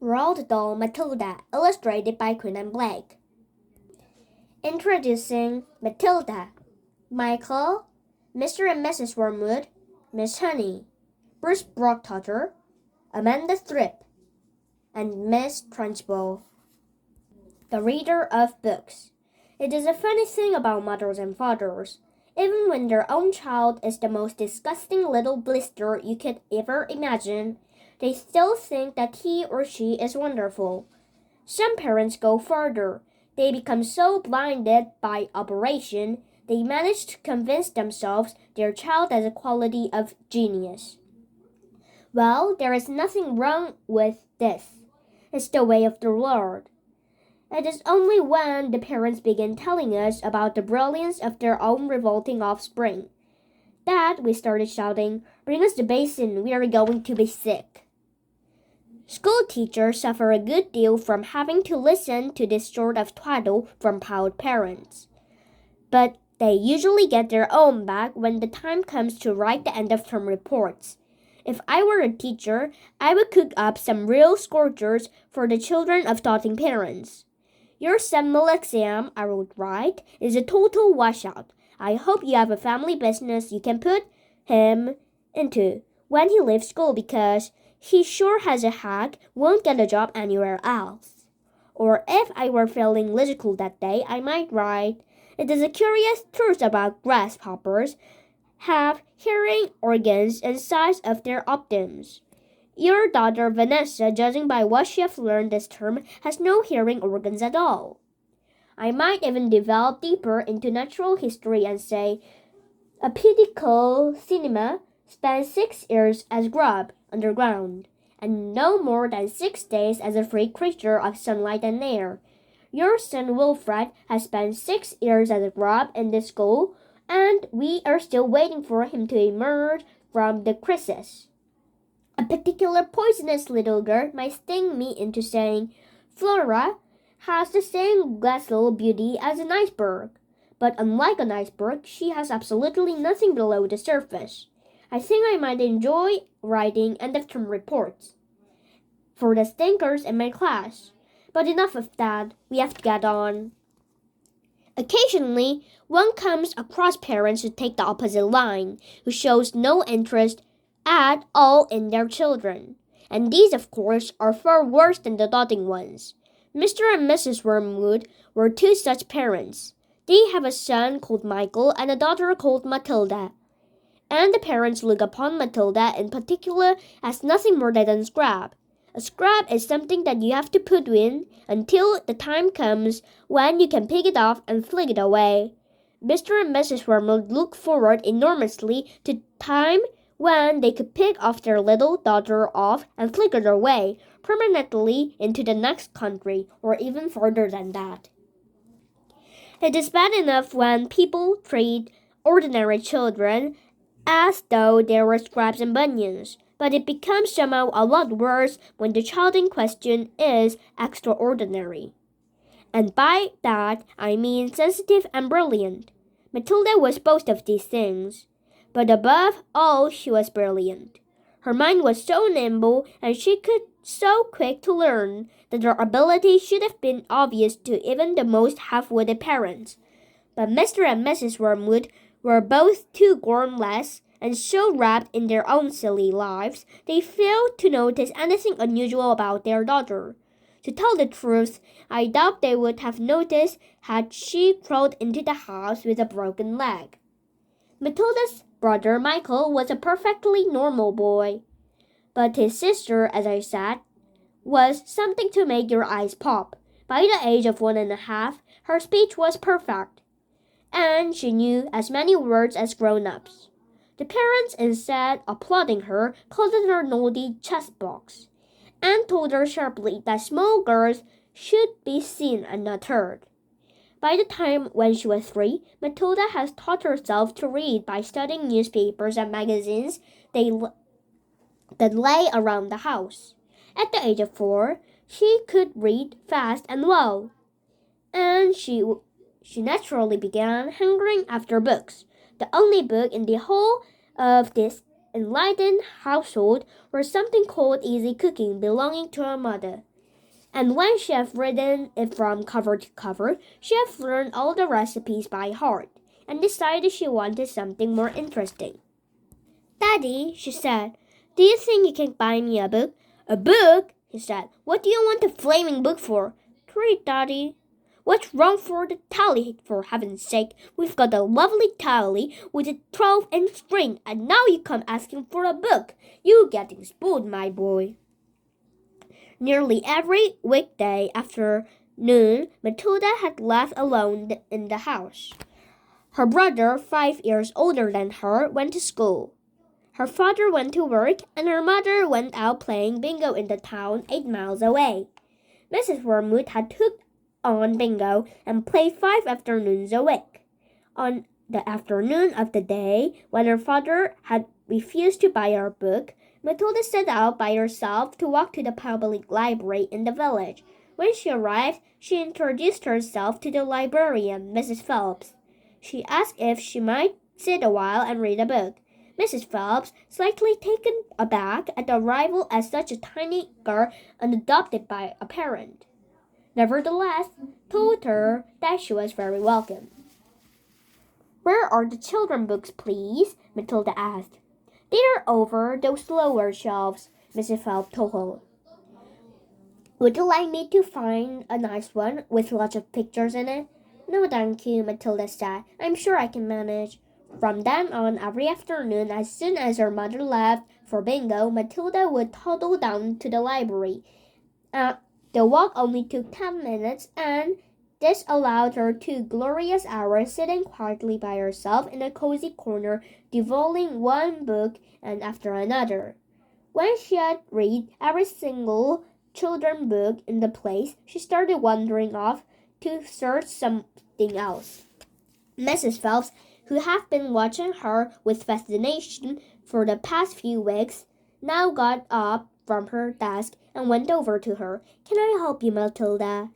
Roald Dahl Matilda, illustrated by Quinn and Blake. Introducing Matilda. Michael, Mr. and Mrs. Wormwood, Miss Honey, Bruce Brocktotter, Amanda Thrip, and Miss Trunchbull. The reader of books. It is a funny thing about mothers and fathers. Even when their own child is the most disgusting little blister you could ever imagine, they still think that he or she is wonderful. Some parents go further. They become so blinded by operation, they manage to convince themselves their child has a quality of genius. Well, there is nothing wrong with this. It's the way of the Lord. It is only when the parents begin telling us about the brilliance of their own revolting offspring that we started shouting, "Bring us the basin, we are going to be sick." School teachers suffer a good deal from having to listen to this sort of twaddle from proud parents. But they usually get their own back when the time comes to write the end-of-term reports. If I were a teacher, I would cook up some real scorchers for the children of doting parents. "Your seminal exam," I would write, "is a total washout. I hope you have a family business you can put him into when he leaves school because he sure has a hack, won't get a job anywhere else." Or if I were feeling logical that day, I might write, "It is a curious truth about grasshoppers have hearing organs inside of their optums. Your daughter Vanessa, judging by what she has learned this term, has no hearing organs at all." I might even develop deeper into natural history and say, "A pedicle cinema spent 6 years as grub underground, and no more than 6 days as a free creature of sunlight and air. Your son Wilfred has spent 6 years as a grub in this school, and we are still waiting for him to emerge from the crisis." A particular poisonous little girl might sting me into saying, "Flora has the same glacial beauty as an iceberg, but unlike an iceberg, she has absolutely nothing below the surface." I think I might enjoy writing end-of-term reports for the stinkers in my class. But enough of that, we have to get on. Occasionally, one comes across parents who take the opposite line, who shows no interest at all in their children. And these, of course, are far worse than the doting ones. Mr. and Mrs. Wormwood were two such parents. They have a son called Michael and a daughter called Matilda. And the parents look upon Matilda in particular as nothing more than a scrap. A scrap is something that you have to put in until the time comes when you can pick it off and fling it away. Mr. and Mrs. Wormwood look forward enormously to the time when they could pick off their little daughter off and fling her away permanently into the next country, or even further than that. It is bad enough when people treat ordinary children as though they were scraps and bunions, but it becomes somehow a lot worse when the child in question is extraordinary. And by that, I mean sensitive and brilliant. Matilda was both of these things. But above all, she was brilliant. Her mind was so nimble and she could so quick to learn that her ability should have been obvious to even the most half-witted parents. But Mr. and Mrs. Wormwood were both too gormless and so wrapped in their own silly lives, they failed to notice anything unusual about their daughter. To tell the truth, I doubt they would have noticed had she crawled into the house with a broken leg. Matilda's brother Michael was a perfectly normal boy, but his sister, as I said, was something to make your eyes pop. By the age of 1.5, her speech was perfect, and she knew as many words as grown-ups. The parents, instead of applauding her, called her naughty chessbox, and told her sharply that small girls should be seen and not heard. By the time when she was 3, Matilda has taught herself to read by studying newspapers and magazines that lay around the house. At the age of 4, she could read fast and well, and she naturally began hungering after books. The only book in the whole of this enlightened household was something called Easy Cooking belonging to her mother. And when she had written it from cover to cover, she had learned all the recipes by heart and decided she wanted something more interesting. Daddy, she said, do you think you can buy me a book? A book? He said. What do you want a flaming book for? To read, Daddy. What's wrong for the tally, for heaven's sake? We've got a lovely tally with a 12-inch screen, and now you come asking for a book. You getting spoiled, my boy. Nearly every weekday afternoon, Matilda had left alone in the house. Her brother, 5 years older than her, went to school. Her father went to work, and her mother went out playing bingo in the town 8 miles away. Mrs. Wormwood had took on bingo and played 5 afternoons a week. On the afternoon of the day when her father had refused to buy her book, Matilda set out by herself to walk to the public library in the village. When she arrived, she introduced herself to the librarian, Mrs. Phelps. She asked if she might sit a while and read a book. Mrs. Phelps, slightly taken aback at the arrival as such a tiny girl unadopted by a parent, nevertheless told her that she was very welcome. Where are the children books, please? Matilda asked. They're over those lower shelves, Mrs. Phelps told her. Would you like me to find a nice one with lots of pictures in it? No, thank you, Matilda said. I'm sure I can manage. From then on, every afternoon, as soon as her mother left for bingo, Matilda would toddle down to the library. The walk only took 10 minutes, and this allowed her 2 glorious hours sitting quietly by herself in a cozy corner, devouring one book and after another. When she had read every single children's book in the place, she started wandering off to search something else. Mrs. Phelps, who had been watching her with fascination for the past few weeks, now got up from her desk and went over to her. Can I help you, Matilda?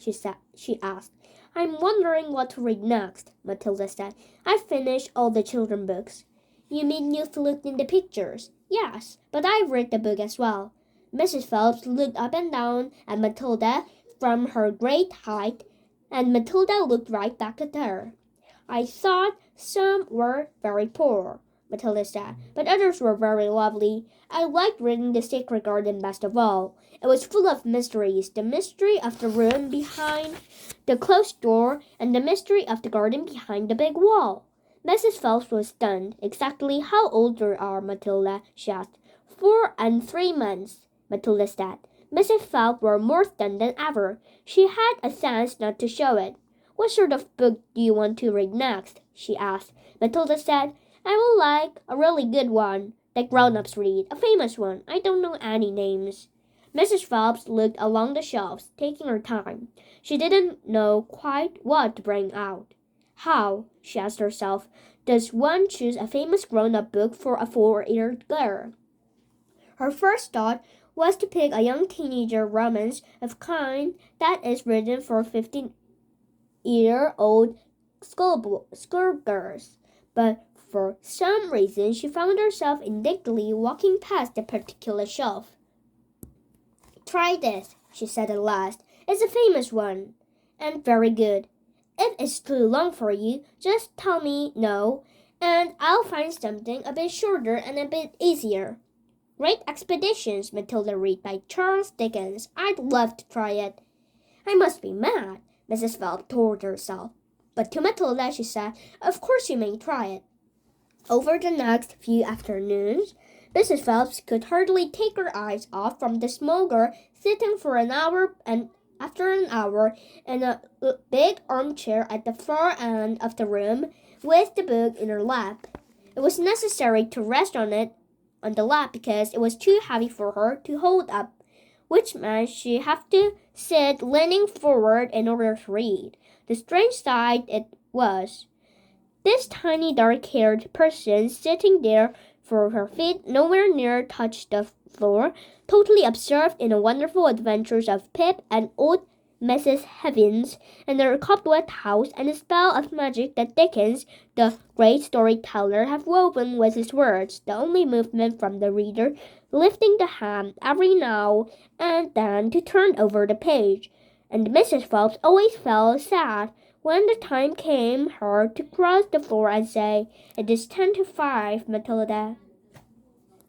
She asked. I'm wondering what to read next, Matilda said. I've finished all the children's books. You mean you've looked in the pictures? Yes, but I've read the book as well. Mrs. Phelps looked up and down at Matilda from her great height, and Matilda looked right back at her. I thought some were very poor, Matilda said, but others were very lovely. I liked reading The Sacred Garden best of all. It was full of mysteries, the mystery of the room behind the closed door, and the mystery of the garden behind the big wall. Mrs. Phelps was stunned. Exactly how old you are, Matilda? She asked. 4 and 3 months, Matilda said. Mrs. Phelps was more stunned than ever. She had a sense not to show it. What sort of book do you want to read next? She asked. Matilda said, I would like a really good one that grown-ups read, a famous one. I don't know any names. Mrs. Phelps looked along the shelves, taking her time. She didn't know quite what to bring out. How, she asked herself, does one choose a famous grown-up book for a 4-year-old girl? Her first thought was to pick a young teenager romance of kind that is written for 15-year-old schoolgirls, but for some reason she found herself indignantly walking past the particular shelf. Try this, she said at last. It's a famous one, and very good. If it's too long for you, just tell me no, and I'll find something a bit shorter and a bit easier. Great Expeditions, Matilda read by Charles Dickens. I'd love to try it. I must be mad, Mrs. Phelps told herself. But to Matilda she said, Of course you may try it. Over the next few afternoons, Mrs. Phelps could hardly take her eyes off from the small girl sitting for an hour and after an hour in a big armchair at the far end of the room with the book in her lap. It was necessary to rest on the lap because it was too heavy for her to hold up, which meant she had to sit leaning forward in order to read. The strange sight it was. This tiny dark-haired person sitting there for her feet nowhere near touched the floor, totally absorbed in the wonderful adventures of Pip and old Mrs. Heavens and their cobweb house and the spell of magic that Dickens, the great storyteller, had woven with his words. The only movement from the reader lifting the hand every now and then to turn over the page, and Mrs. Phelps always felt sad when the time came her to cross the floor and say, "It is 10 to 5, Matilda."